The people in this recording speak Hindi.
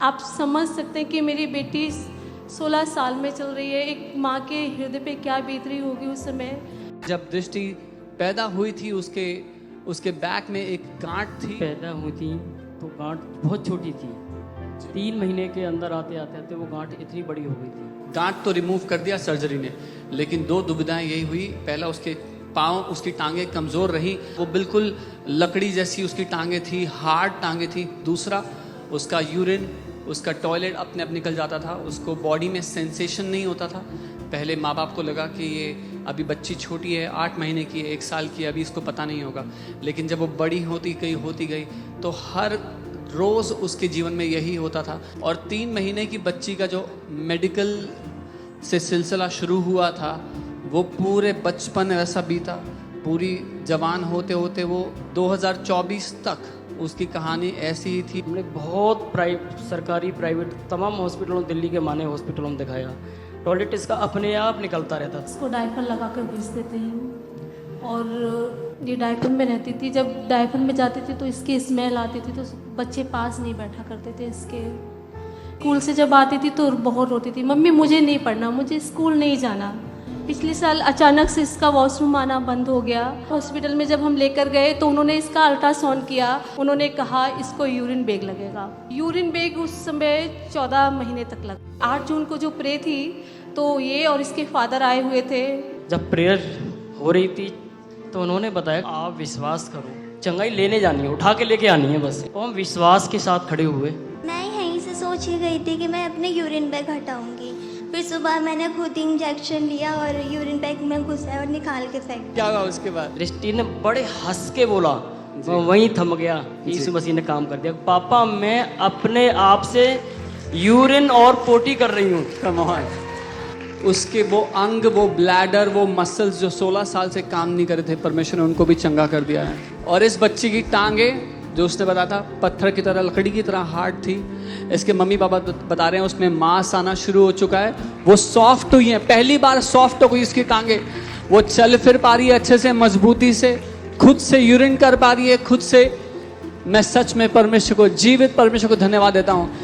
आप समझ सकते हैं कि मेरी बेटी 16 साल में चल रही है, एक माँ के हृदय पे क्या बीत रही होगी उस समय। जब दृष्टि पैदा हुई थी उसके बैक में एक गांठ थी। पैदा हुई थी तो गांठ बहुत छोटी थी, 3 महीने के अंदर आते आते वो गांठ इतनी बड़ी हो गई थी। गांठ तो रिमूव कर दिया सर्जरी ने, लेकिन 2 दुविधाएं यही हुई। पहला, उसके पाँव, उसकी टांगें कमज़ोर रही, वो बिल्कुल लकड़ी जैसी उसकी टांगें थी, हार्ड टांगें थी। दूसरा, उसका यूरिन, उसका टॉयलेट अपने आप निकल जाता था, उसको बॉडी में सेंसेशन नहीं होता था। पहले माँ बाप को लगा कि ये अभी बच्ची छोटी है, 8 महीने की है, 1 साल की है, अभी इसको पता नहीं होगा। लेकिन जब वो बड़ी होती गई तो हर रोज़ उसके जीवन में यही होता था। और 3 महीने की बच्ची का जो मेडिकल से सिलसिला शुरू हुआ था, वो पूरे बचपन वैसा बीता, पूरी जवान होते होते वो 2024 तक उसकी कहानी ऐसी ही थी। हमने बहुत सरकारी प्राइवेट तमाम हॉस्पिटलों, दिल्ली के माने हॉस्पिटलों में दिखाया, टॉयलेट इसका अपने आप निकलता रहता था। इसको डायपर लगा कर भेज देते हैं और ये डायपर में रहती थी। जब डायपर में जाती थी तो इसकी स्मेल आती थी, तो बच्चे पास नहीं बैठा करते थे इसके। स्कूल से जब आती थी तो बहुत रोती थी, मम्मी मुझे नहीं पढ़ना, मुझे स्कूल नहीं जाना। पिछले साल अचानक से इसका वॉशरूम आना बंद हो गया। हॉस्पिटल में जब हम लेकर गए तो उन्होंने इसका अल्ट्रासाउंड किया, उन्होंने कहा इसको यूरिन बैग लगेगा। यूरिन बैग उस समय 14 महीने तक लगा। 8 जून को जो प्रे थी तो ये और इसके फादर आए हुए थे। जब प्रेयर हो रही थी तो उन्होंने बताया आप विश्वास करो, चंगाई लेने जानी है, उठा के लेके आनी है बस। और हम विश्वास के साथ खड़े हुए। मैं यहीं से सोच ही गई थी कि मैं अपने यूरिन बैग हटाऊंगी। फिर सुबह मैंने खुद इंजेक्शन लिया और यूरिन बैग में घुसाया और निकाल के फेंक दिया। क्या हुआ उसके बाद? दृष्टि ने बड़े हंस के बोला, मैं वहीं थम गया। यीशु मसीह ने काम कर दिया। पापा मैं अपने आप से यूरिन और पोटी कर रही हूँ। Come on. उसके वो अंग, वो ब्लैडर, वो मसल्स जो 16 साल से काम नहीं कर रहे थे, परमेश्वर ने उनको भी चंगा कर दिया है। और इस बच्ची की टांगे, जो उसने बताया था, पत्थर की तरह, लकड़ी की तरह हार्ड थी। इसके मम्मी पापा बता रहे हैं उसमें मांस आना शुरू हो चुका है, वो सॉफ्ट हुई है, पहली बार सॉफ्ट हो गई इसकी टांगे। वो चल फिर पा रही है अच्छे से, मजबूती से, खुद से यूरिन कर पा रही है, खुद से। मैं सच में परमेश्वर को, जीवित परमेश्वर को धन्यवाद देता हूँ